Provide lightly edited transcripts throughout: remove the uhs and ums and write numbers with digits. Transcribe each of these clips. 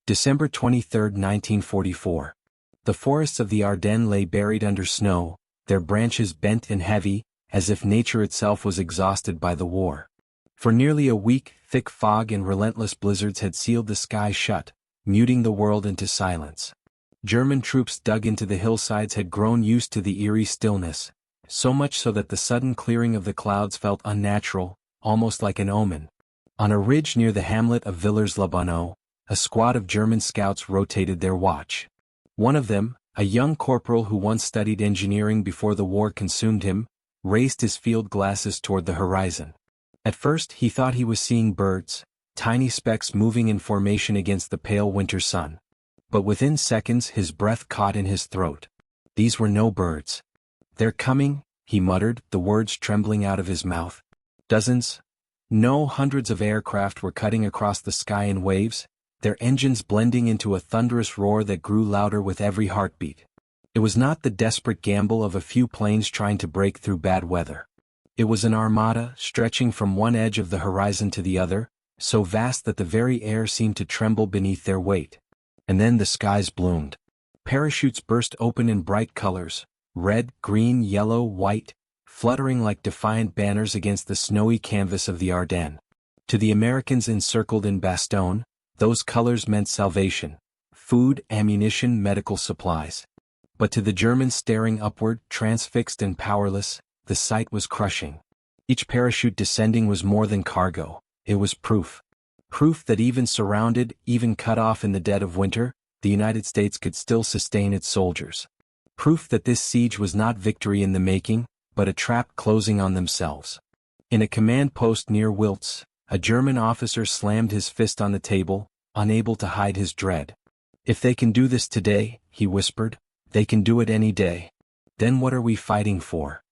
December 23, 1944. The forests of the Ardennes lay buried under snow, their branches bent and heavy, as if nature itself was exhausted by the war. For nearly a week, thick fog and relentless blizzards had sealed the sky shut, muting the world into silence. German troops dug into the hillsides had grown used to the eerie stillness, so much so that the sudden clearing of the clouds felt unnatural, almost like an omen. On a ridge near the hamlet of Villers-le-Bonneau, a squad of German scouts rotated their watch. One of them, a young corporal who once studied engineering before the war consumed him, raised his field glasses toward the horizon. At first he thought he was seeing birds, tiny specks moving in formation against the pale winter sun. But within seconds his breath caught in his throat. These were no birds. "They're coming," he muttered, the words trembling out of his mouth. Dozens? No, hundreds of aircraft were cutting across the sky in waves, their engines blending into a thunderous roar that grew louder with every heartbeat. It was not the desperate gamble of a few planes trying to break through bad weather. It was an armada stretching from one edge of the horizon to the other, so vast that the very air seemed to tremble beneath their weight. And then the skies bloomed. Parachutes burst open in bright colors, red, green, yellow, white, fluttering like defiant banners against the snowy canvas of the Ardennes. To the Americans encircled in Bastogne, those colors meant salvation: food, ammunition, medical supplies. But to the Germans staring upward, transfixed and powerless, the sight was crushing. Each parachute descending was more than cargo, it was proof. Proof that even surrounded, even cut off in the dead of winter, the United States could still sustain its soldiers. Proof that this siege was not victory in the making, but a trap closing on themselves. In a command post near Wiltz, a German officer slammed his fist on the table, unable to hide his dread. "If they can do this today," he whispered, "they can do it any day. Then what are we fighting for?"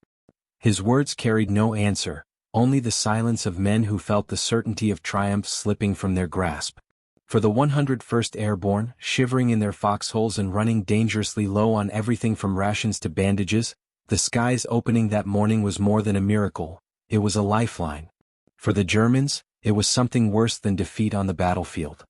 His words carried no answer, only the silence of men who felt the certainty of triumph slipping from their grasp. For the 101st Airborne, shivering in their foxholes and running dangerously low on everything from rations to bandages, the skies opening that morning was more than a miracle, it was a lifeline. For the Germans, it was something worse than defeat on the battlefield.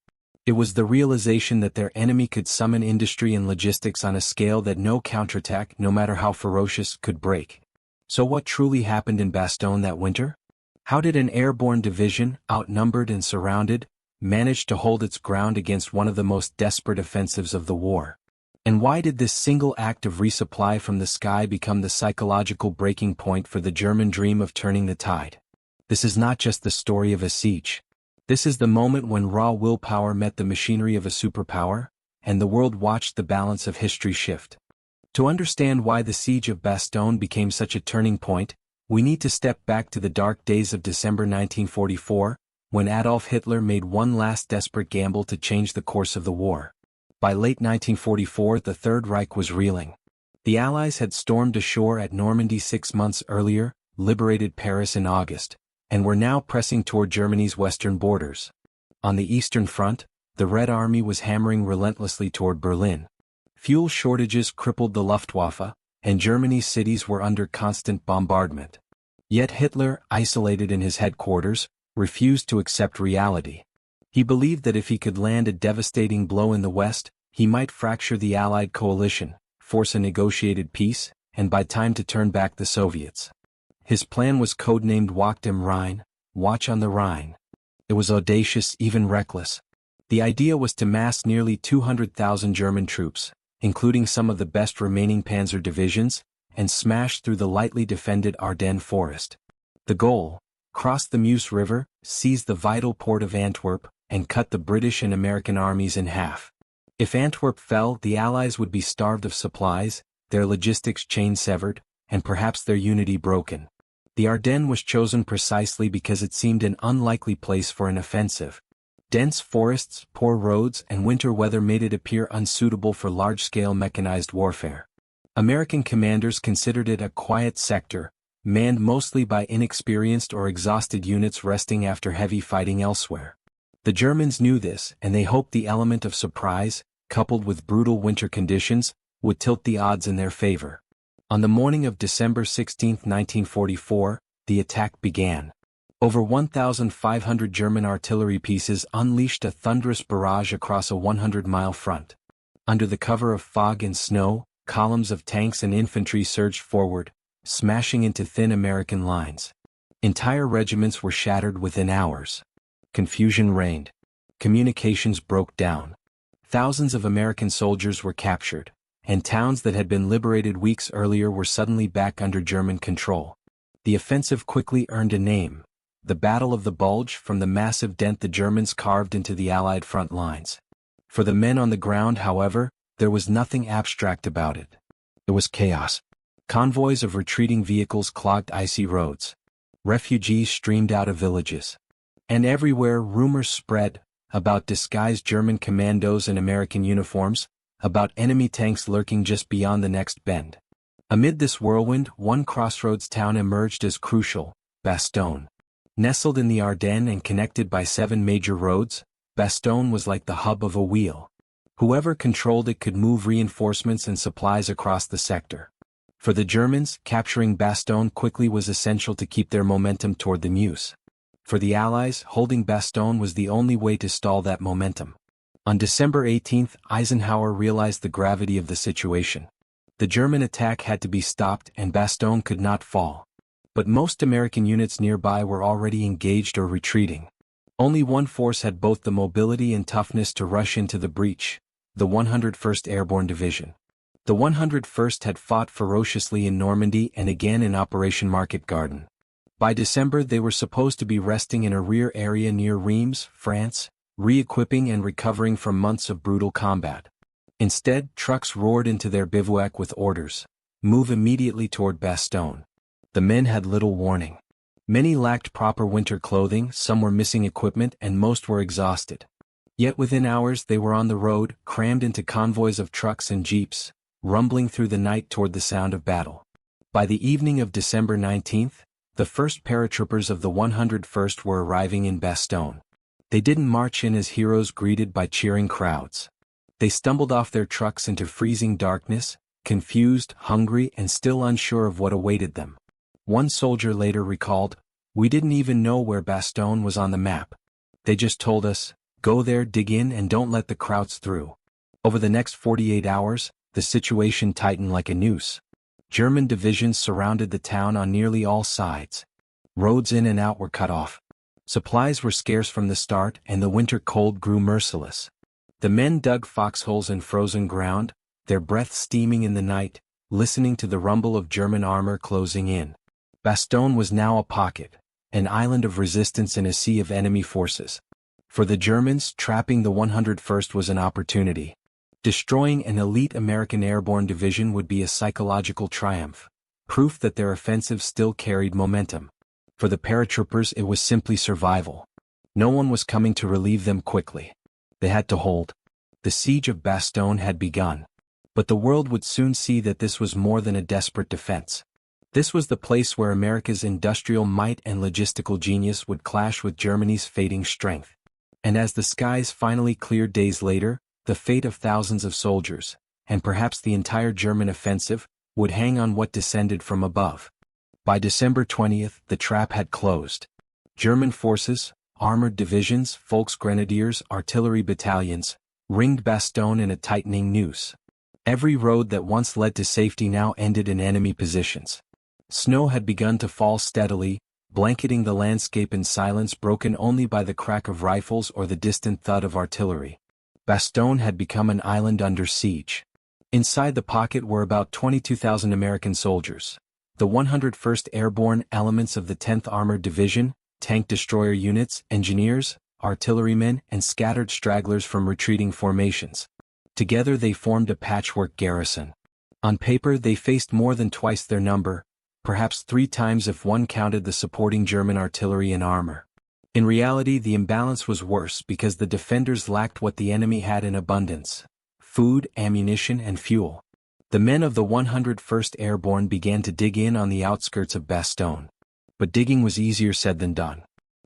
It was the realization that their enemy could summon industry and logistics on a scale that no counterattack, no matter how ferocious, could break. So what truly happened in Bastogne that winter? How did an airborne division, outnumbered and surrounded, manage to hold its ground against one of the most desperate offensives of the war? And why did this single act of resupply from the sky become the psychological breaking point for the German dream of turning the tide? This is not just the story of a siege. This is the moment when raw willpower met the machinery of a superpower, and the world watched the balance of history shift. To understand why the siege of Bastogne became such a turning point, we need to step back to the dark days of December 1944, when Adolf Hitler made one last desperate gamble to change the course of the war. By late 1944, the Third Reich was reeling. The Allies had stormed ashore at Normandy 6 months earlier, liberated Paris in August, and were now pressing toward Germany's western borders. On the Eastern Front, the Red Army was hammering relentlessly toward Berlin. Fuel shortages crippled the Luftwaffe, and Germany's cities were under constant bombardment. Yet Hitler, isolated in his headquarters, refused to accept reality. He believed that if he could land a devastating blow in the West, he might fracture the Allied coalition, force a negotiated peace, and buy time to turn back the Soviets. His plan was codenamed Wacht am Rhein, Watch on the Rhine. It was audacious, even reckless. The idea was to mass nearly 200,000 German troops, including some of the best remaining panzer divisions, and smash through the lightly defended Ardennes forest. The goal: cross the Meuse River, seize the vital port of Antwerp, and cut the British and American armies in half. If Antwerp fell, the Allies would be starved of supplies, their logistics chain severed, and perhaps their unity broken. The Ardennes was chosen precisely because it seemed an unlikely place for an offensive. Dense forests, poor roads, and winter weather made it appear unsuitable for large-scale mechanized warfare. American commanders considered it a quiet sector, manned mostly by inexperienced or exhausted units resting after heavy fighting elsewhere. The Germans knew this, and they hoped the element of surprise, coupled with brutal winter conditions, would tilt the odds in their favor. On the morning of December 16, 1944, the attack began. Over 1,500 German artillery pieces unleashed a thunderous barrage across a 100-mile front. Under the cover of fog and snow, columns of tanks and infantry surged forward, smashing into thin American lines. Entire regiments were shattered within hours. Confusion reigned. Communications broke down. Thousands of American soldiers were captured, and towns that had been liberated weeks earlier were suddenly back under German control. The offensive quickly earned a name: the Battle of the Bulge, from the massive dent the Germans carved into the Allied front lines. For the men on the ground, however, there was nothing abstract about it. It was chaos. Convoys of retreating vehicles clogged icy roads. Refugees streamed out of villages. And everywhere rumors spread about disguised German commandos in American uniforms, about enemy tanks lurking just beyond the next bend. Amid this whirlwind, one crossroads town emerged as crucial: Bastogne. Nestled in the Ardennes and connected by 7 major roads, Bastogne was like the hub of a wheel. Whoever controlled it could move reinforcements and supplies across the sector. For the Germans, capturing Bastogne quickly was essential to keep their momentum toward the Meuse. For the Allies, holding Bastogne was the only way to stall that momentum. On December 18, Eisenhower realized the gravity of the situation. The German attack had to be stopped and Bastogne could not fall. But most American units nearby were already engaged or retreating. Only one force had both the mobility and toughness to rush into the breach: the 101st Airborne Division. The 101st had fought ferociously in Normandy and again in Operation Market Garden. By December they were supposed to be resting in a rear area near Reims, France, re-equipping and recovering from months of brutal combat. Instead, trucks roared into their bivouac with orders: move immediately toward Bastogne. The men had little warning. Many lacked proper winter clothing, some were missing equipment, and most were exhausted. Yet within hours they were on the road, crammed into convoys of trucks and jeeps, rumbling through the night toward the sound of battle. By the evening of December 19th, the first paratroopers of the 101st were arriving in Bastogne. They didn't march in as heroes greeted by cheering crowds. They stumbled off their trucks into freezing darkness, confused, hungry, and still unsure of what awaited them. One soldier later recalled, "We didn't even know where Bastogne was on the map. They just told us, go there, dig in, and don't let the Krauts through." Over the next 48 hours, the situation tightened like a noose. German divisions surrounded the town on nearly all sides. Roads in and out were cut off. Supplies were scarce from the start, and the winter cold grew merciless. The men dug foxholes in frozen ground, their breath steaming in the night, listening to the rumble of German armor closing in. Bastogne was now a pocket, an island of resistance in a sea of enemy forces. For the Germans, trapping the 101st was an opportunity. Destroying an elite American Airborne Division would be a psychological triumph, proof that their offensive still carried momentum. For the paratroopers, it was simply survival. No one was coming to relieve them quickly. They had to hold. The siege of Bastogne had begun. But the world would soon see that this was more than a desperate defense. This was the place where America's industrial might and logistical genius would clash with Germany's fading strength. And as the skies finally cleared days later, the fate of thousands of soldiers, and perhaps the entire German offensive, would hang on what descended from above. By December 20th, the trap had closed. German forces, armored divisions, Volksgrenadiers, artillery battalions, ringed Bastogne in a tightening noose. Every road that once led to safety now ended in enemy positions. Snow had begun to fall steadily, blanketing the landscape in silence broken only by the crack of rifles or the distant thud of artillery. Bastogne had become an island under siege. Inside the pocket were about 22,000 American soldiers, the 101st Airborne elements of the 10th Armored Division, tank destroyer units, engineers, artillerymen, and scattered stragglers from retreating formations. Together they formed a patchwork garrison. On paper they faced more than twice their number, perhaps 3 times if one counted the supporting German artillery and armor. In reality, the imbalance was worse because the defenders lacked what the enemy had in abundance: food, ammunition, and fuel. The men of the 101st Airborne began to dig in on the outskirts of Bastogne. But digging was easier said than done.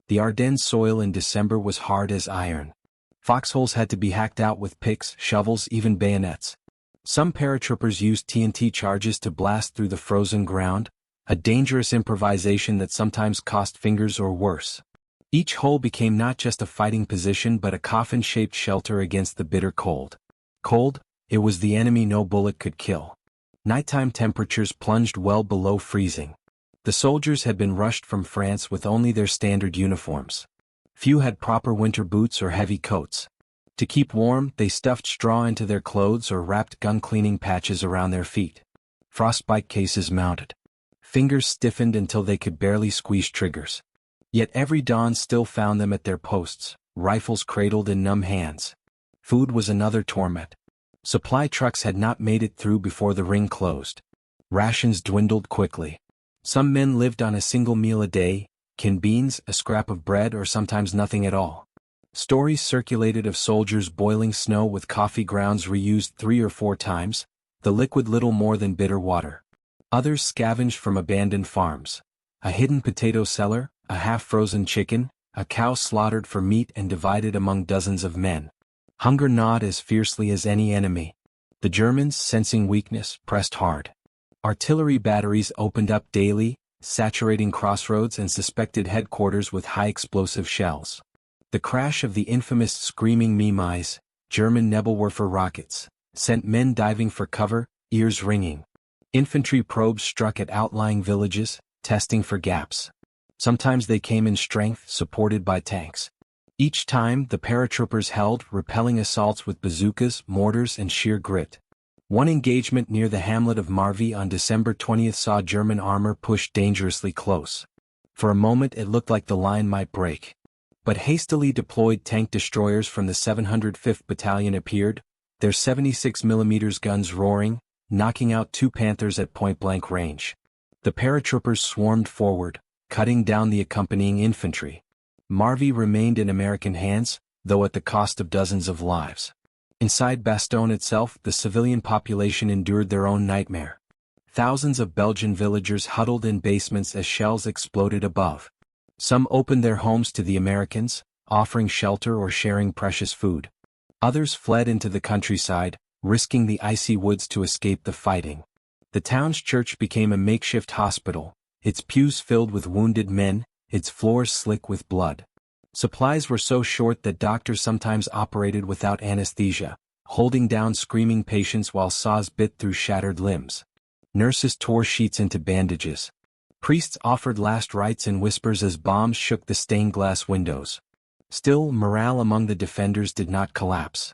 The Ardennes soil in December was hard as iron. Foxholes had to be hacked out with picks, shovels, even bayonets. Some paratroopers used TNT charges to blast through the frozen ground, a dangerous improvisation that sometimes cost fingers or worse. Each hole became not just a fighting position but a coffin-shaped shelter against the bitter cold. Cold? It was the enemy no bullet could kill. Nighttime temperatures plunged well below freezing. The soldiers had been rushed from France with only their standard uniforms. Few had proper winter boots or heavy coats. To keep warm, they stuffed straw into their clothes or wrapped gun-cleaning patches around their feet. Frostbite cases mounted. Fingers stiffened until they could barely squeeze triggers. Yet every dawn still found them at their posts, rifles cradled in numb hands. Food was another torment. Supply trucks had not made it through before the ring closed. Rations dwindled quickly. Some men lived on a single meal a day, canned beans, a scrap of bread, or sometimes nothing at all. Stories circulated of soldiers boiling snow with coffee grounds reused 3 or 4 times, the liquid little more than bitter water. Others scavenged from abandoned farms. A hidden potato cellar, a half-frozen chicken, a cow slaughtered for meat and divided among dozens of men. Hunger gnawed as fiercely as any enemy. The Germans, sensing weakness, pressed hard. Artillery batteries opened up daily, saturating crossroads and suspected headquarters with high-explosive shells. The crash of the infamous screaming Memise, German Nebelwerfer rockets, sent men diving for cover, ears ringing. Infantry probes struck at outlying villages, testing for gaps. Sometimes they came in strength, supported by tanks. Each time, the paratroopers held, repelling assaults with bazookas, mortars, and sheer grit. One engagement near the hamlet of Marvy on December 20 saw German armor pushed dangerously close. For a moment it looked like the line might break. But hastily deployed tank destroyers from the 705th Battalion appeared, their 76mm guns roaring, knocking out 2 Panthers at point-blank range. The paratroopers swarmed forward, cutting down the accompanying infantry. Marvy remained in American hands, though at the cost of dozens of lives. Inside Bastogne itself, the civilian population endured their own nightmare. Thousands of Belgian villagers huddled in basements as shells exploded above. Some opened their homes to the Americans, offering shelter or sharing precious food. Others fled into the countryside, risking the icy woods to escape the fighting. The town's church became a makeshift hospital, its pews filled with wounded men, its floors slick with blood. Supplies were so short that doctors sometimes operated without anesthesia, holding down screaming patients while saws bit through shattered limbs. Nurses tore sheets into bandages. Priests offered last rites in whispers as bombs shook the stained glass windows. Still, morale among the defenders did not collapse.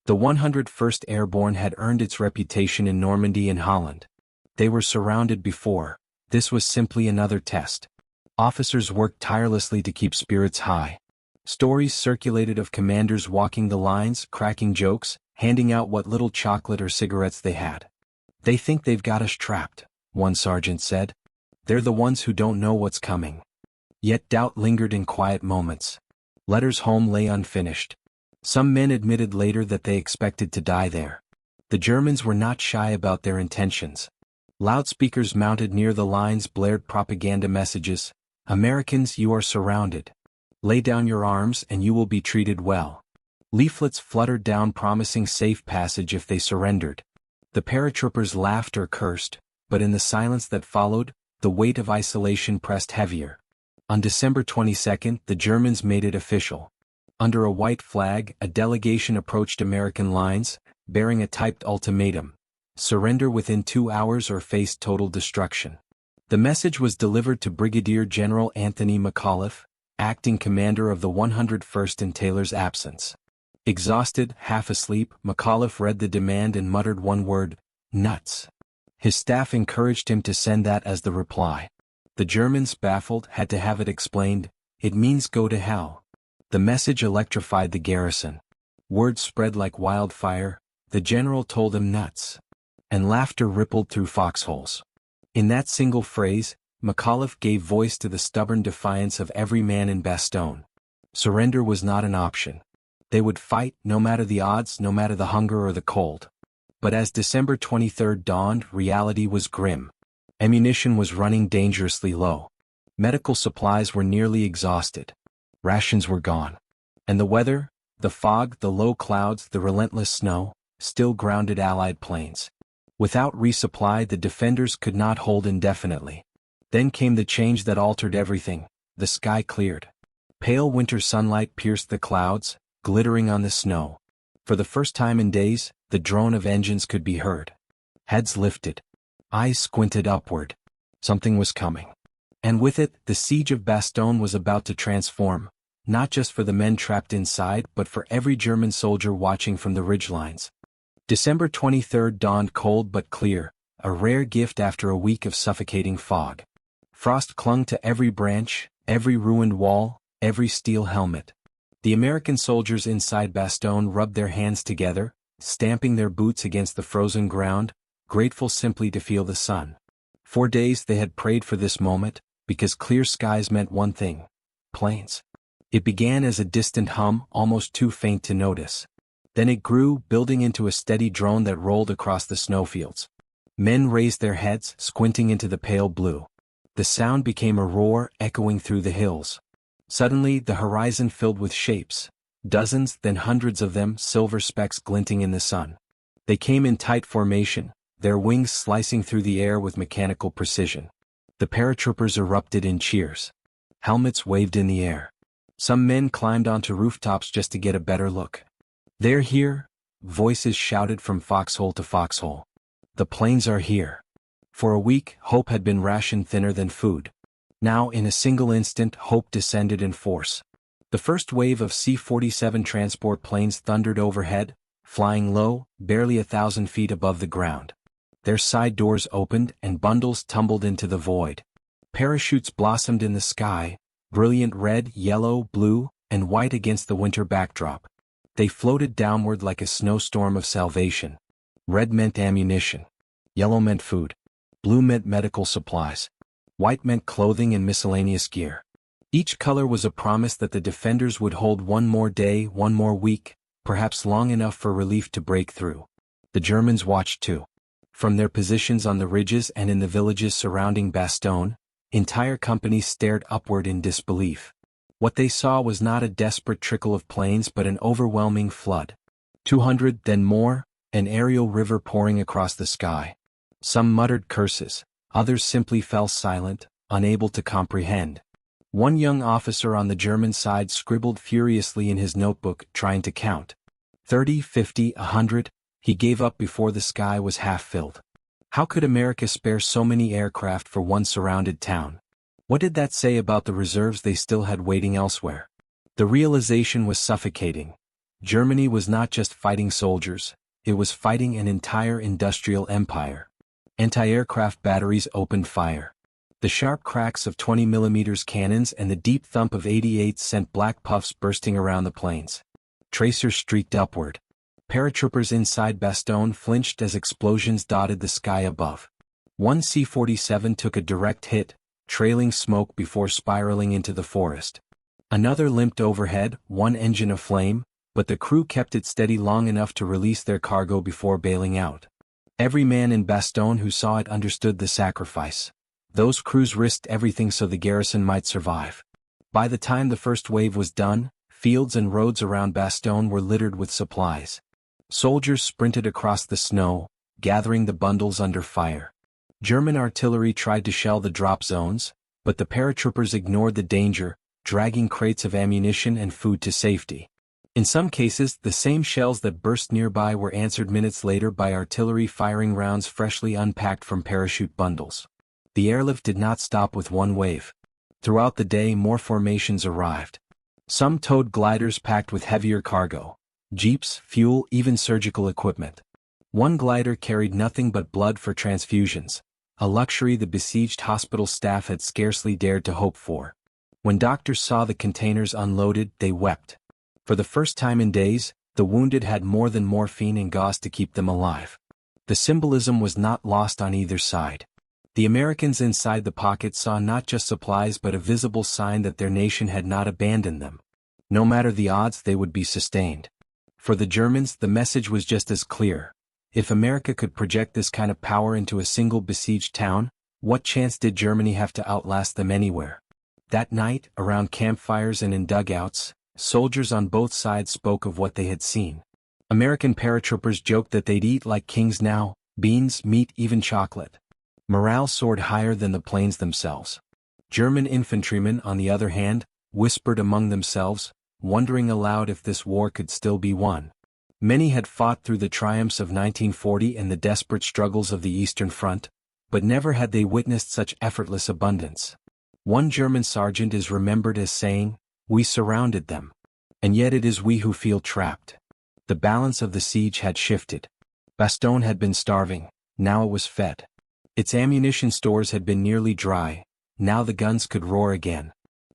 The 101st Airborne had earned its reputation in Normandy and Holland. They were surrounded before. This was simply another test. Officers worked tirelessly to keep spirits high. Stories circulated of commanders walking the lines, cracking jokes, handing out what little chocolate or cigarettes they had. "They think they've got us trapped," one sergeant said. "They're the ones who don't know what's coming." Yet doubt lingered in quiet moments. Letters home lay unfinished. Some men admitted later that they expected to die there. The Germans were not shy about their intentions. Loudspeakers mounted near the lines blared propaganda messages. "Americans, you are surrounded. Lay down your arms and you will be treated well." Leaflets fluttered down promising safe passage if they surrendered. The paratroopers laughed or cursed, but in the silence that followed, the weight of isolation pressed heavier. On December 22, the Germans made it official. Under a white flag, a delegation approached American lines, bearing a typed ultimatum: surrender within 2 hours or face total destruction. The message was delivered to Brigadier General Anthony McAuliffe, acting commander of the 101st in Taylor's absence. Exhausted, half asleep, McAuliffe read the demand and muttered one word: nuts. His staff encouraged him to send that as the reply. The Germans, baffled, had to have it explained: it means go to hell. The message electrified the garrison. Word spread like wildfire: the general told them nuts. And laughter rippled through foxholes. In that single phrase, McAuliffe gave voice to the stubborn defiance of every man in Bastogne. Surrender was not an option. They would fight, no matter the odds, no matter the hunger or the cold. But as December 23 dawned, reality was grim. Ammunition was running dangerously low. Medical supplies were nearly exhausted. Rations were gone. And the weather, the fog, the low clouds, the relentless snow, still grounded Allied planes. Without resupply, the defenders could not hold indefinitely. Then came the change that altered everything. The sky cleared. Pale winter sunlight pierced the clouds, glittering on the snow. For the first time in days, the drone of engines could be heard. Heads lifted. Eyes squinted upward. Something was coming. And with it, the siege of Bastogne was about to transform, not just for the men trapped inside but for every German soldier watching from the ridgelines. December 23rd dawned cold but clear, a rare gift after a week of suffocating fog. Frost clung to every branch, every ruined wall, every steel helmet. The American soldiers inside Bastogne rubbed their hands together, stamping their boots against the frozen ground, grateful simply to feel the sun. For days they had prayed for this moment, because clear skies meant one thing: planes. It began as a distant hum, almost too faint to notice. Then it grew, building into a steady drone that rolled across the snowfields. Men raised their heads, squinting into the pale blue. The sound became a roar, echoing through the hills. Suddenly the horizon filled with shapes, dozens, then hundreds of them, silver specks glinting in the sun. They came in tight formation, their wings slicing through the air with mechanical precision. The paratroopers erupted in cheers. Helmets waved in the air. Some men climbed onto rooftops just to get a better look. "They're here," voices shouted from foxhole to foxhole. "The planes are here." For a week, hope had been rationed thinner than food. Now, in a single instant, hope descended in force. The first wave of C-47 transport planes thundered overhead, flying low, barely 1,000 feet above the ground. Their side doors opened and bundles tumbled into the void. Parachutes blossomed in the sky, brilliant red, yellow, blue, and white against the winter backdrop. They floated downward like a snowstorm of salvation. Red meant ammunition. Yellow meant food. Blue meant medical supplies. White meant clothing and miscellaneous gear. Each color was a promise that the defenders would hold one more day, one more week, perhaps long enough for relief to break through. The Germans watched too. From their positions on the ridges and in the villages surrounding Bastogne, entire companies stared upward in disbelief. What they saw was not a desperate trickle of planes but an overwhelming flood. 200, then more, an aerial river pouring across the sky. Some muttered curses, others simply fell silent, unable to comprehend. One young officer on the German side scribbled furiously in his notebook, trying to count. 30, 50, 100, he gave up before the sky was half filled. How could America spare so many aircraft for one surrounded town? What did that say about the reserves they still had waiting elsewhere? The realization was suffocating. Germany was not just fighting soldiers, it was fighting an entire industrial empire. Anti-aircraft batteries opened fire. The sharp cracks of 20mm cannons and the deep thump of 88s sent black puffs bursting around the planes. Tracers streaked upward. Paratroopers inside Bastogne flinched as explosions dotted the sky above. One C-47 took a direct hit, trailing smoke before spiraling into the forest. Another limped overhead, one engine aflame, but the crew kept it steady long enough to release their cargo before bailing out. Every man in Bastogne who saw it understood the sacrifice. Those crews risked everything so the garrison might survive. By the time the first wave was done, fields and roads around Bastogne were littered with supplies. Soldiers sprinted across the snow, gathering the bundles under fire. German artillery tried to shell the drop zones, but the paratroopers ignored the danger, dragging crates of ammunition and food to safety. In some cases, the same shells that burst nearby were answered minutes later by artillery firing rounds freshly unpacked from parachute bundles. The airlift did not stop with one wave. Throughout the day, more formations arrived. Some towed gliders packed with heavier cargo, jeeps, fuel, even surgical equipment. One glider carried nothing but blood for transfusions, a luxury the besieged hospital staff had scarcely dared to hope for. When doctors saw the containers unloaded, they wept. For the first time in days, the wounded had more than morphine and gauze to keep them alive. The symbolism was not lost on either side. The Americans inside the pocket saw not just supplies but a visible sign that their nation had not abandoned them. No matter the odds, they would be sustained. For the Germans, the message was just as clear. If America could project this kind of power into a single besieged town, what chance did Germany have to outlast them anywhere? That night, around campfires and in dugouts, soldiers on both sides spoke of what they had seen. American paratroopers joked that they'd eat like kings now: beans, meat, even chocolate. Morale soared higher than the planes themselves. German infantrymen, on the other hand, whispered among themselves, wondering aloud if this war could still be won. Many had fought through the triumphs of 1940 and the desperate struggles of the Eastern Front, but never had they witnessed such effortless abundance. One German sergeant is remembered as saying, "We surrounded them. And yet it is we who feel trapped." The balance of the siege had shifted. Bastogne had been starving, now it was fed. Its ammunition stores had been nearly dry, now the guns could roar again.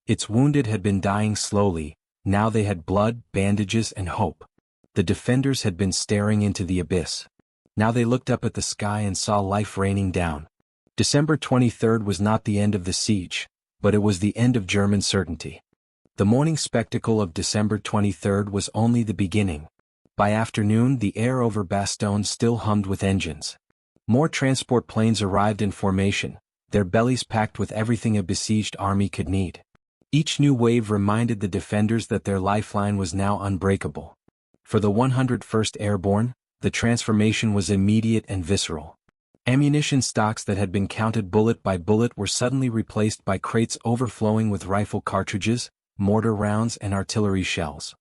Its wounded had been dying slowly, now they had blood, bandages, and hope. The defenders had been staring into the abyss. Now they looked up at the sky and saw life raining down. December 23rd was not the end of the siege, but it was the end of German certainty. The morning spectacle of December 23rd was only the beginning. By afternoon the air over Bastogne still hummed with engines. More transport planes arrived in formation, their bellies packed with everything a besieged army could need. Each new wave reminded the defenders that their lifeline was now unbreakable. For the 101st Airborne, the transformation was immediate and visceral. Ammunition stocks that had been counted bullet by bullet were suddenly replaced by crates overflowing with rifle cartridges, mortar rounds, and artillery shells.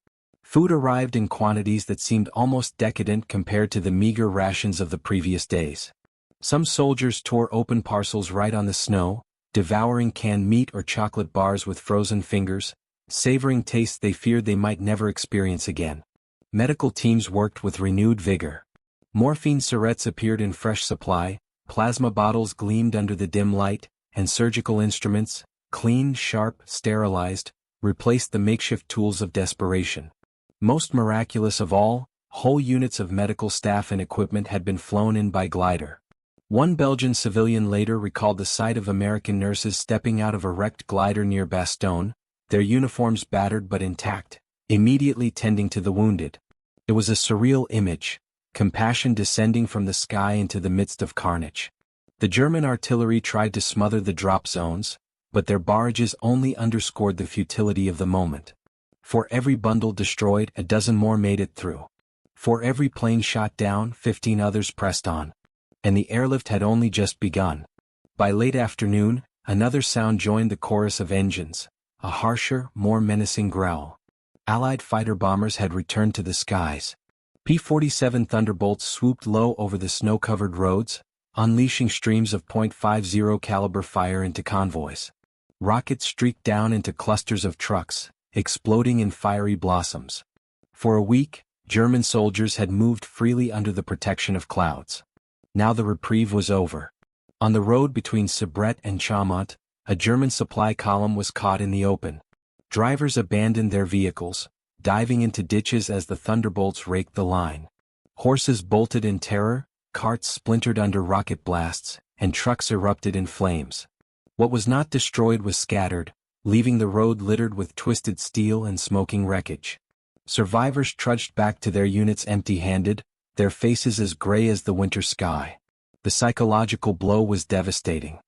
Food arrived in quantities that seemed almost decadent compared to the meager rations of the previous days. Some soldiers tore open parcels right on the snow, devouring canned meat or chocolate bars with frozen fingers, savoring tastes they feared they might never experience again. Medical teams worked with renewed vigor. Morphine syrettes appeared in fresh supply, plasma bottles gleamed under the dim light, and surgical instruments, clean, sharp, sterilized, replaced the makeshift tools of desperation. Most miraculous of all, whole units of medical staff and equipment had been flown in by glider. One Belgian civilian later recalled the sight of American nurses stepping out of a wrecked glider near Bastogne, their uniforms battered but intact, immediately tending to the wounded. It was a surreal image, compassion descending from the sky into the midst of carnage. The German artillery tried to smother the drop zones, but their barrages only underscored the futility of the moment. For every bundle destroyed, a dozen more made it through. For every plane shot down, 15 others pressed on. And the airlift had only just begun. By late afternoon, another sound joined the chorus of engines, a harsher, more menacing growl. Allied fighter-bombers had returned to the skies. P-47 Thunderbolts swooped low over the snow-covered roads, unleashing streams of .50 caliber fire into convoys. Rockets streaked down into clusters of trucks, exploding in fiery blossoms. For a week, German soldiers had moved freely under the protection of clouds. Now the reprieve was over. On the road between Sabret and Chaumont, a German supply column was caught in the open. Drivers abandoned their vehicles, diving into ditches as the thunderbolts raked the line. Horses bolted in terror, carts splintered under rocket blasts, and trucks erupted in flames. What was not destroyed was scattered, leaving the road littered with twisted steel and smoking wreckage. Survivors trudged back to their units empty-handed, their faces as gray as the winter sky. The psychological blow was devastating.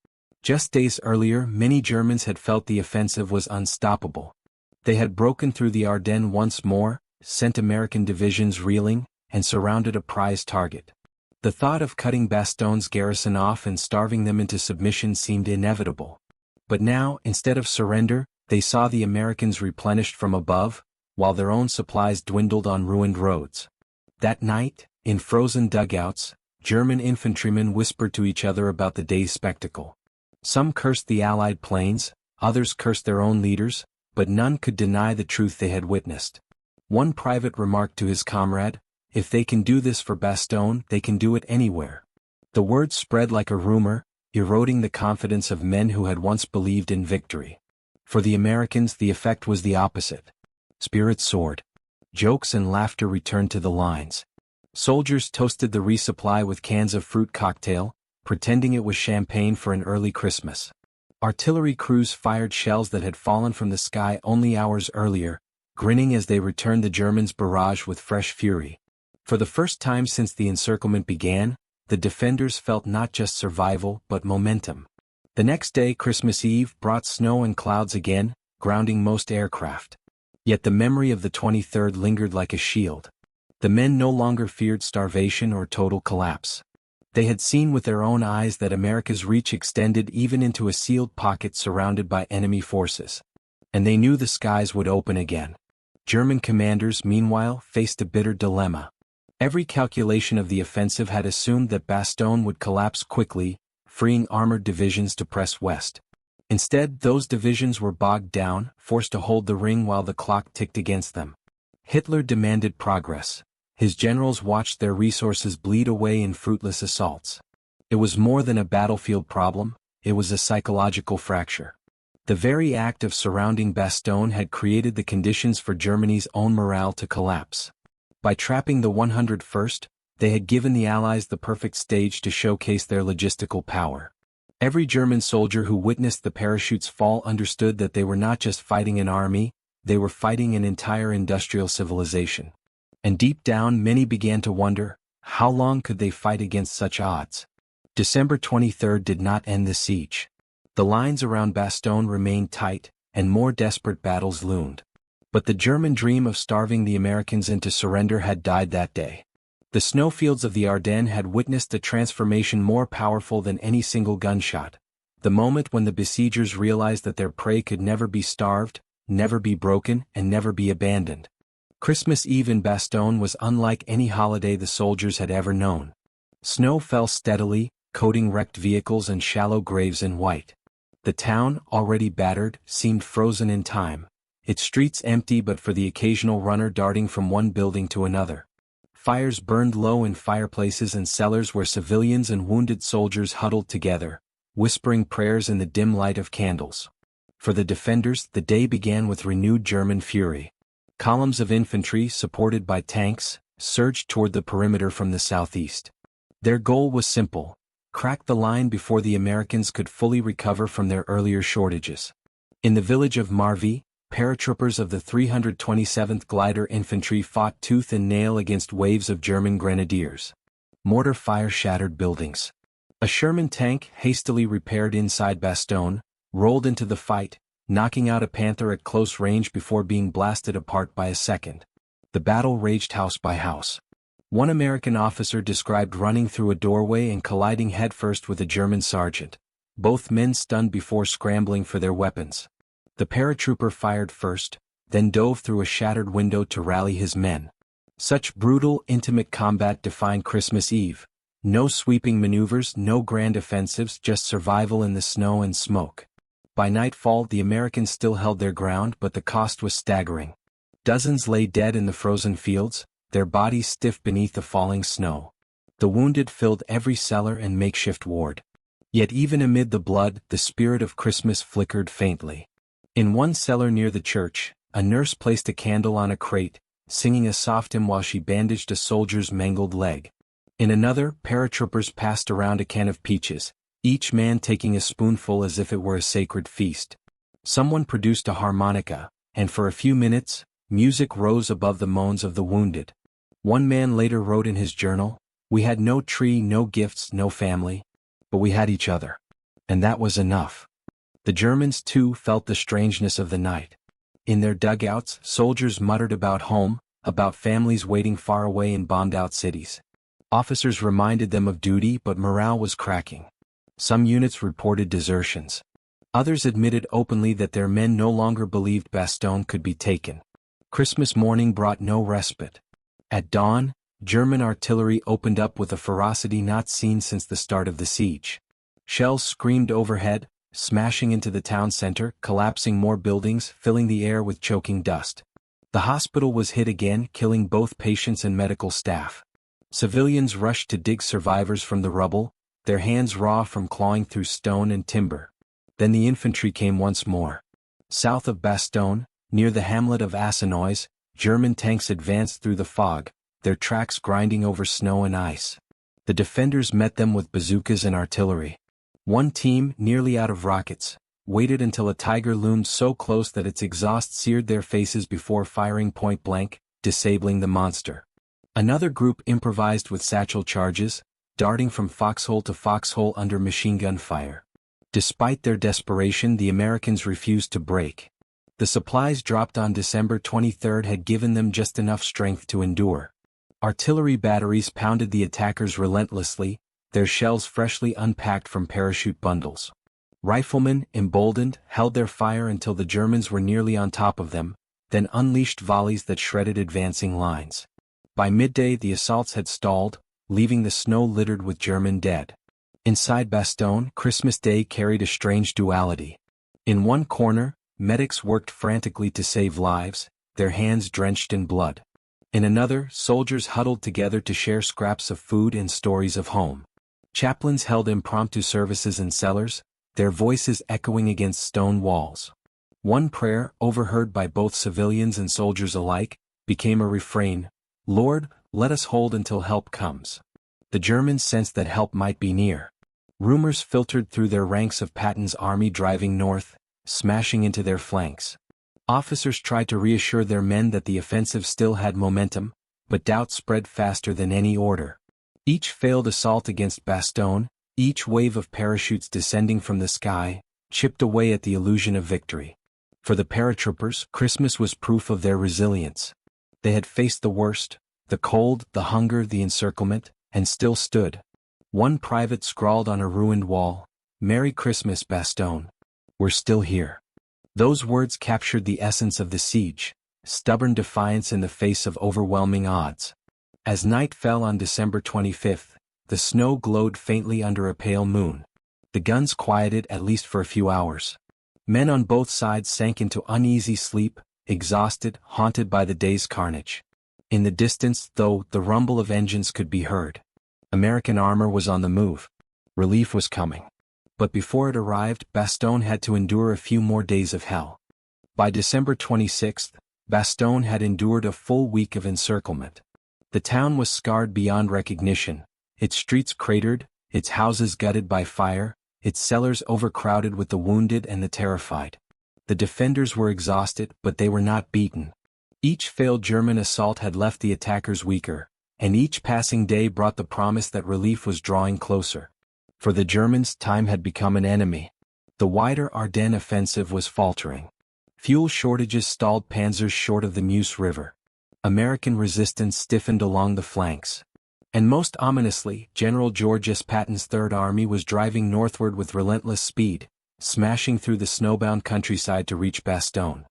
Just days earlier, many Germans had felt the offensive was unstoppable. They had broken through the Ardennes once more, sent American divisions reeling, and surrounded a prize target. The thought of cutting Bastogne's garrison off and starving them into submission seemed inevitable. But now, instead of surrender, they saw the Americans replenished from above, while their own supplies dwindled on ruined roads. That night, in frozen dugouts, German infantrymen whispered to each other about the day's spectacle. Some cursed the Allied planes, others cursed their own leaders, but none could deny the truth they had witnessed. One private remarked to his comrade, "If they can do this for Bastogne, they can do it anywhere." The word spread like a rumor, eroding the confidence of men who had once believed in victory. For the Americans, the effect was the opposite. Spirits soared. Jokes and laughter returned to the lines. Soldiers toasted the resupply with cans of fruit cocktail, pretending it was champagne for an early Christmas. Artillery crews fired shells that had fallen from the sky only hours earlier, grinning as they returned the Germans' barrage with fresh fury. For the first time since the encirclement began, the defenders felt not just survival but momentum. The next day, Christmas Eve, brought snow and clouds again, grounding most aircraft. Yet the memory of the 23rd lingered like a shield. The men no longer feared starvation or total collapse. They had seen with their own eyes that America's reach extended even into a sealed pocket surrounded by enemy forces. And they knew the skies would open again. German commanders, meanwhile, faced a bitter dilemma. Every calculation of the offensive had assumed that Bastogne would collapse quickly, freeing armored divisions to press west. Instead, those divisions were bogged down, forced to hold the ring while the clock ticked against them. Hitler demanded progress. His generals watched their resources bleed away in fruitless assaults. It was more than a battlefield problem, it was a psychological fracture. The very act of surrounding Bastogne had created the conditions for Germany's own morale to collapse. By trapping the 101st, they had given the Allies the perfect stage to showcase their logistical power. Every German soldier who witnessed the parachutes fall understood that they were not just fighting an army, they were fighting an entire industrial civilization. And deep down many began to wonder, how long could they fight against such odds? December 23 did not end the siege. The lines around Bastogne remained tight, and more desperate battles loomed. But the German dream of starving the Americans into surrender had died that day. The snowfields of the Ardennes had witnessed a transformation more powerful than any single gunshot. The moment when the besiegers realized that their prey could never be starved, never be broken, and never be abandoned. Christmas Eve in Bastogne was unlike any holiday the soldiers had ever known. Snow fell steadily, coating wrecked vehicles and shallow graves in white. The town, already battered, seemed frozen in time, its streets empty but for the occasional runner darting from one building to another. Fires burned low in fireplaces and cellars where civilians and wounded soldiers huddled together, whispering prayers in the dim light of candles. For the defenders, the day began with renewed German fury. Columns of infantry, supported by tanks, surged toward the perimeter from the southeast. Their goal was simple: crack the line before the Americans could fully recover from their earlier shortages. In the village of Marvy, paratroopers of the 327th Glider Infantry fought tooth and nail against waves of German grenadiers. Mortar fire shattered buildings. A Sherman tank, hastily repaired inside Bastogne, rolled into the fight, knocking out a Panther at close range before being blasted apart by a second. The battle raged house by house. One American officer described running through a doorway and colliding headfirst with a German sergeant, both men stunned before scrambling for their weapons. The paratrooper fired first, then dove through a shattered window to rally his men. Such brutal, intimate combat defined Christmas Eve. No sweeping maneuvers, no grand offensives, just survival in the snow and smoke. By nightfall the Americans still held their ground, but the cost was staggering. Dozens lay dead in the frozen fields, their bodies stiff beneath the falling snow. The wounded filled every cellar and makeshift ward. Yet even amid the blood, the spirit of Christmas flickered faintly. In one cellar near the church, a nurse placed a candle on a crate, singing a soft hymn while she bandaged a soldier's mangled leg. In another, paratroopers passed around a can of peaches, each man taking a spoonful as if it were a sacred feast. Someone produced a harmonica, and for a few minutes, music rose above the moans of the wounded. One man later wrote in his journal, "We had no tree, no gifts, no family, but we had each other. And that was enough." The Germans, too, felt the strangeness of the night. In their dugouts, soldiers muttered about home, about families waiting far away in bombed-out cities. Officers reminded them of duty, but morale was cracking. Some units reported desertions. Others admitted openly that their men no longer believed Bastogne could be taken. Christmas morning brought no respite. At dawn, German artillery opened up with a ferocity not seen since the start of the siege. Shells screamed overhead, smashing into the town center, collapsing more buildings, filling the air with choking dust. The hospital was hit again, killing both patients and medical staff. Civilians rushed to dig survivors from the rubble, their hands raw from clawing through stone and timber. Then the infantry came once more. South of Bastogne, near the hamlet of Assenois, German tanks advanced through the fog, their tracks grinding over snow and ice. The defenders met them with bazookas and artillery. One team, nearly out of rockets, waited until a Tiger loomed so close that its exhaust seared their faces before firing point blank, disabling the monster. Another group improvised with satchel charges, darting from foxhole to foxhole under machine gun fire. Despite their desperation, the Americans refused to break. The supplies dropped on December 23 had given them just enough strength to endure. Artillery batteries pounded the attackers relentlessly, their shells freshly unpacked from parachute bundles. Riflemen, emboldened, held their fire until the Germans were nearly on top of them, then unleashed volleys that shredded advancing lines. By midday the assaults had stalled, leaving the snow littered with German dead. Inside Bastogne, Christmas Day carried a strange duality. In one corner, medics worked frantically to save lives, their hands drenched in blood. In another, soldiers huddled together to share scraps of food and stories of home. Chaplains held impromptu services in cellars, their voices echoing against stone walls. One prayer, overheard by both civilians and soldiers alike, became a refrain: "Lord, let us hold until help comes." The Germans sensed that help might be near. Rumors filtered through their ranks of Patton's army driving north, smashing into their flanks. Officers tried to reassure their men that the offensive still had momentum, but doubt spread faster than any order. Each failed assault against Bastogne, each wave of parachutes descending from the sky, chipped away at the illusion of victory. For the paratroopers, Christmas was proof of their resilience. They had faced the worst, the cold, the hunger, the encirclement, and still stood. One private scrawled on a ruined wall, "Merry Christmas, Bastogne. We're still here." Those words captured the essence of the siege, stubborn defiance in the face of overwhelming odds. As night fell on December 25th, the snow glowed faintly under a pale moon. The guns quieted at least for a few hours. Men on both sides sank into uneasy sleep, exhausted, haunted by the day's carnage. In the distance, though, the rumble of engines could be heard. American armor was on the move. Relief was coming. But before it arrived, Bastogne had to endure a few more days of hell. By December 26th, Bastogne had endured a full week of encirclement. The town was scarred beyond recognition, its streets cratered, its houses gutted by fire, its cellars overcrowded with the wounded and the terrified. The defenders were exhausted, but they were not beaten. Each failed German assault had left the attackers weaker, and each passing day brought the promise that relief was drawing closer. For the Germans, time had become an enemy. The wider Ardennes offensive was faltering. Fuel shortages stalled panzers short of the Meuse River. American resistance stiffened along the flanks. And most ominously, General George S. Patton's Third Army was driving northward with relentless speed, smashing through the snowbound countryside to reach Bastogne.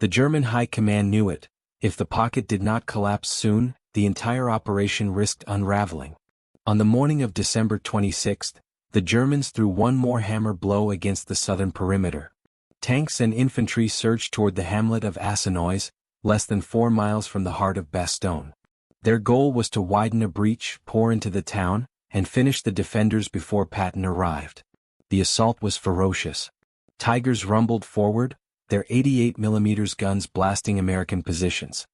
The German High Command knew it. If the pocket did not collapse soon, the entire operation risked unraveling. On the morning of December 26th, the Germans threw one more hammer blow against the southern perimeter. Tanks and infantry surged toward the hamlet of Assenois, less than 4 miles from the heart of Bastogne. Their goal was to widen a breach, pour into the town, and finish the defenders before Patton arrived. The assault was ferocious. Tigers rumbled forward, their 88mm guns blasting American positions.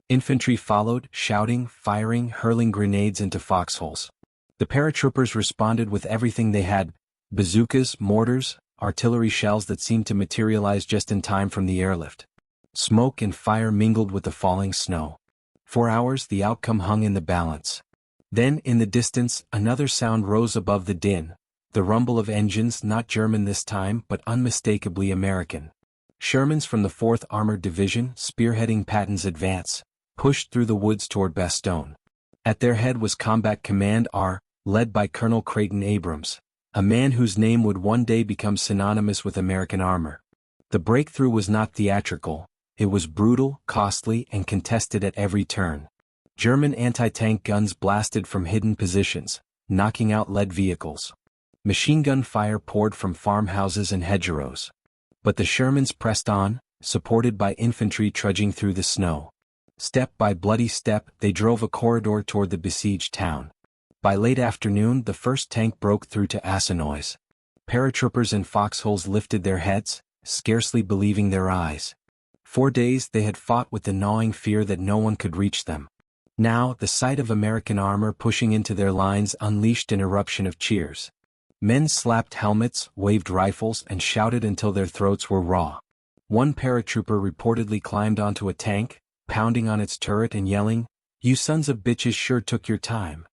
Infantry followed, shouting, firing, hurling grenades into foxholes. The paratroopers responded with everything they had: bazookas, mortars, artillery shells that seemed to materialize just in time from the airlift. Smoke and fire mingled with the falling snow. For hours the outcome hung in the balance. Then, in the distance, another sound rose above the din, the rumble of engines, not German this time, but unmistakably American. Shermans from the 4th Armored Division, spearheading Patton's advance, pushed through the woods toward Bastogne. At their head was Combat Command R, led by Colonel Creighton Abrams, a man whose name would one day become synonymous with American armor. The breakthrough was not theatrical. It was brutal, costly, and contested at every turn. German anti-tank guns blasted from hidden positions, knocking out lead vehicles. Machine gun fire poured from farmhouses and hedgerows. But the Shermans pressed on, supported by infantry trudging through the snow. Step by bloody step, they drove a corridor toward the besieged town. By late afternoon, the first tank broke through to Assenois. Paratroopers in foxholes lifted their heads, scarcely believing their eyes. 4 days they had fought with the gnawing fear that no one could reach them. Now, the sight of American armor pushing into their lines unleashed an eruption of cheers. Men slapped helmets, waved rifles, and shouted until their throats were raw. One paratrooper reportedly climbed onto a tank, pounding on its turret and yelling, "You sons of bitches sure took your time."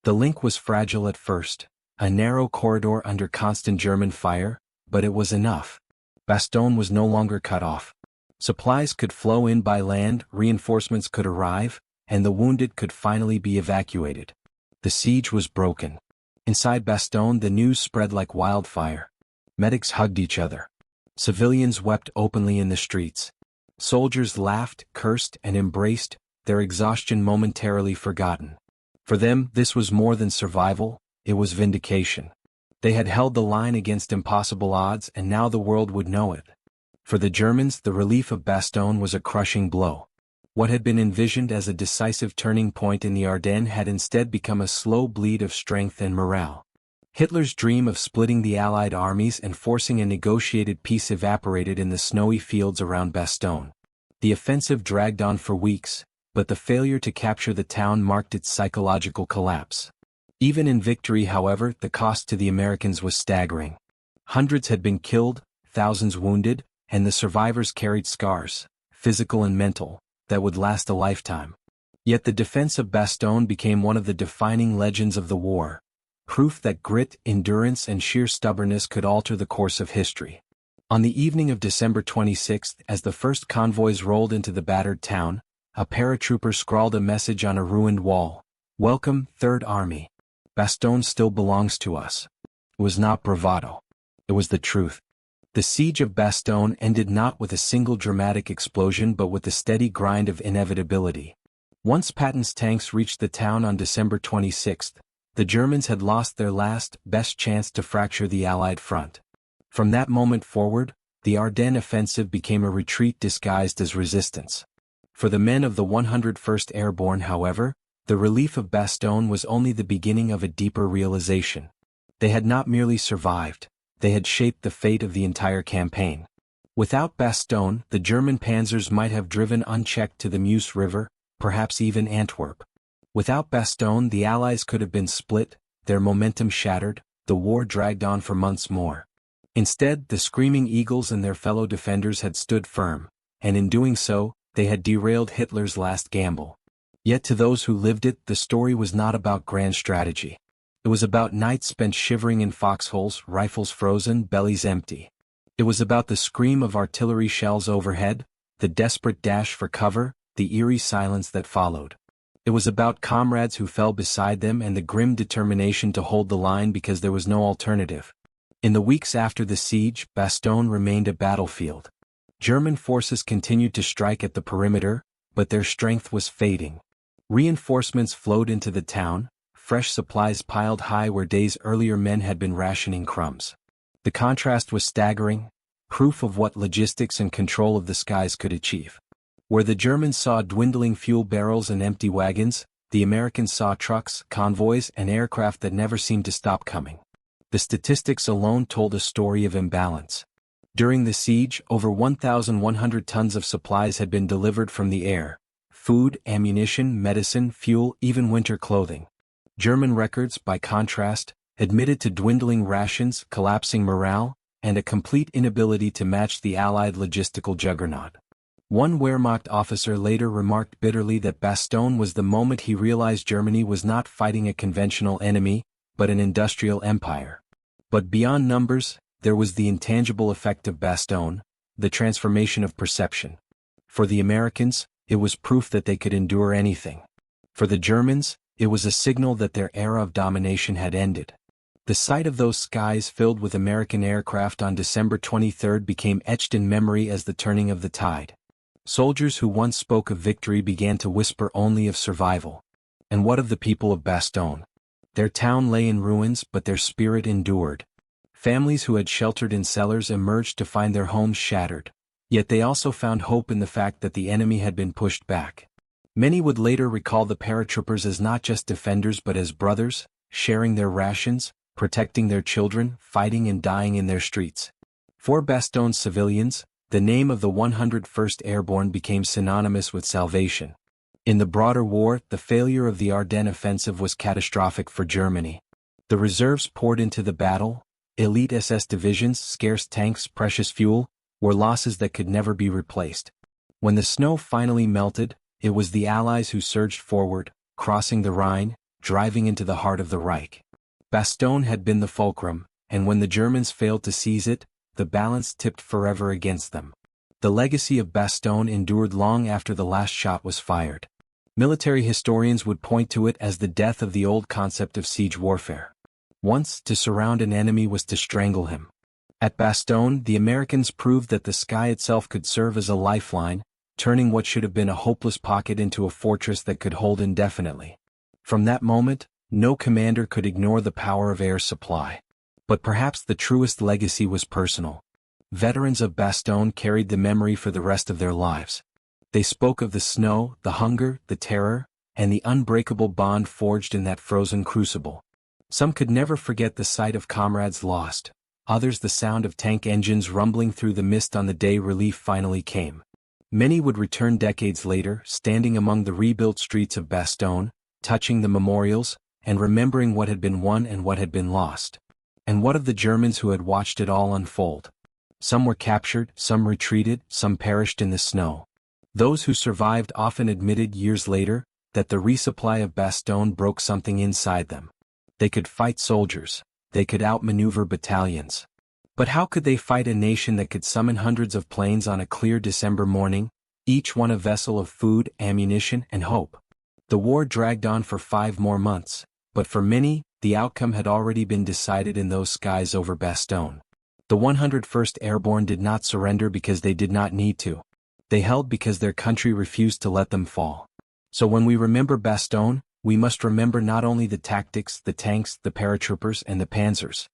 The link was fragile at first, a narrow corridor under constant German fire, but it was enough. Bastogne was no longer cut off. Supplies could flow in by land, reinforcements could arrive, and the wounded could finally be evacuated. The siege was broken. Inside Bastogne, the news spread like wildfire. Medics hugged each other. Civilians wept openly in the streets. Soldiers laughed, cursed, and embraced, their exhaustion momentarily forgotten. For them, this was more than survival, it was vindication. They had held the line against impossible odds, and now the world would know it. For the Germans, the relief of Bastogne was a crushing blow. What had been envisioned as a decisive turning point in the Ardennes had instead become a slow bleed of strength and morale. Hitler's dream of splitting the Allied armies and forcing a negotiated peace evaporated in the snowy fields around Bastogne. The offensive dragged on for weeks, but the failure to capture the town marked its psychological collapse. Even in victory, however, the cost to the Americans was staggering. Hundreds had been killed, thousands wounded, and the survivors carried scars, physical and mental, that would last a lifetime. Yet the defense of Bastogne became one of the defining legends of the war, proof that grit, endurance, and sheer stubbornness could alter the course of history. On the evening of December 26, as the first convoys rolled into the battered town, a paratrooper scrawled a message on a ruined wall. "Welcome, Third Army. Bastogne still belongs to us." It was not bravado. It was the truth. The siege of Bastogne ended not with a single dramatic explosion but with the steady grind of inevitability. Once Patton's tanks reached the town on December 26, the Germans had lost their last, best chance to fracture the Allied front. From that moment forward, the Ardennes offensive became a retreat disguised as resistance. For the men of the 101st Airborne, however, the relief of Bastogne was only the beginning of a deeper realization. They had not merely survived, they had shaped the fate of the entire campaign. Without Bastogne, the German panzers might have driven unchecked to the Meuse River, perhaps even Antwerp. Without Bastogne, the Allies could have been split, their momentum shattered, the war dragged on for months more. Instead, the Screaming Eagles and their fellow defenders had stood firm, and in doing so, they had derailed Hitler's last gamble. Yet to those who lived it, the story was not about grand strategy. It was about nights spent shivering in foxholes, rifles frozen, bellies empty. It was about the scream of artillery shells overhead, the desperate dash for cover, the eerie silence that followed. It was about comrades who fell beside them and the grim determination to hold the line because there was no alternative. In the weeks after the siege, Bastogne remained a battlefield. German forces continued to strike at the perimeter, but their strength was fading. Reinforcements flowed into the town, fresh supplies piled high where days earlier men had been rationing crumbs. The contrast was staggering, proof of what logistics and control of the skies could achieve. Where the Germans saw dwindling fuel barrels and empty wagons, the Americans saw trucks, convoys, and aircraft that never seemed to stop coming. The statistics alone told a story of imbalance. During the siege, over 1,100 tons of supplies had been delivered from the air: food, ammunition, medicine, fuel, even winter clothing. German records, by contrast, admitted to dwindling rations, collapsing morale, and a complete inability to match the Allied logistical juggernaut. One Wehrmacht officer later remarked bitterly that Bastogne was the moment he realized Germany was not fighting a conventional enemy, but an industrial empire. But beyond numbers, there was the intangible effect of Bastogne, the transformation of perception. For the Americans, it was proof that they could endure anything. For the Germans, it was a signal that their era of domination had ended. The sight of those skies filled with American aircraft on December 23 became etched in memory as the turning of the tide. Soldiers who once spoke of victory began to whisper only of survival. And what of the people of Bastogne? Their town lay in ruins, but their spirit endured. Families who had sheltered in cellars emerged to find their homes shattered. Yet they also found hope in the fact that the enemy had been pushed back. Many would later recall the paratroopers as not just defenders but as brothers, sharing their rations, protecting their children, fighting and dying in their streets. For Bastogne's civilians, the name of the 101st Airborne became synonymous with salvation. In the broader war, the failure of the Ardennes offensive was catastrophic for Germany. The reserves poured into the battle, elite SS divisions, scarce tanks, precious fuel, were losses that could never be replaced. When the snow finally melted, it was the Allies who surged forward, crossing the Rhine, driving into the heart of the Reich. Bastogne had been the fulcrum, and when the Germans failed to seize it, the balance tipped forever against them. The legacy of Bastogne endured long after the last shot was fired. Military historians would point to it as the death of the old concept of siege warfare. Once, to surround an enemy was to strangle him. At Bastogne, the Americans proved that the sky itself could serve as a lifeline, turning what should have been a hopeless pocket into a fortress that could hold indefinitely. From that moment, no commander could ignore the power of air supply. But perhaps the truest legacy was personal. Veterans of Bastogne carried the memory for the rest of their lives. They spoke of the snow, the hunger, the terror, and the unbreakable bond forged in that frozen crucible. Some could never forget the sight of comrades lost, others the sound of tank engines rumbling through the mist on the day relief finally came. Many would return decades later, standing among the rebuilt streets of Bastogne, touching the memorials, and remembering what had been won and what had been lost. And what of the Germans who had watched it all unfold? Some were captured, some retreated, some perished in the snow. Those who survived often admitted years later that the resupply of Bastogne broke something inside them. They could fight soldiers, they could outmaneuver battalions. But how could they fight a nation that could summon hundreds of planes on a clear December morning, each one a vessel of food, ammunition, and hope? The war dragged on for 5 more months, but for many, the outcome had already been decided in those skies over Bastogne. The 101st Airborne did not surrender because they did not need to. They held because their country refused to let them fall. So when we remember Bastogne, we must remember not only the tactics, the tanks, the paratroopers, and the panzers.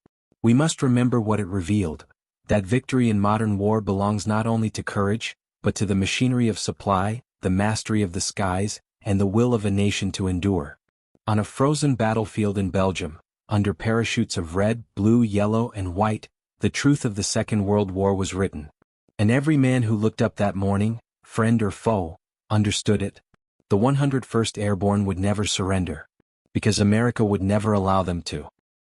We must remember what it revealed, that victory in modern war belongs not only to courage, but to the machinery of supply, the mastery of the skies, and the will of a nation to endure. On a frozen battlefield in Belgium, under parachutes of red, blue, yellow, and white, the truth of the Second World War was written. And every man who looked up that morning, friend or foe, understood it. The 101st Airborne would never surrender. Because America would never allow them to.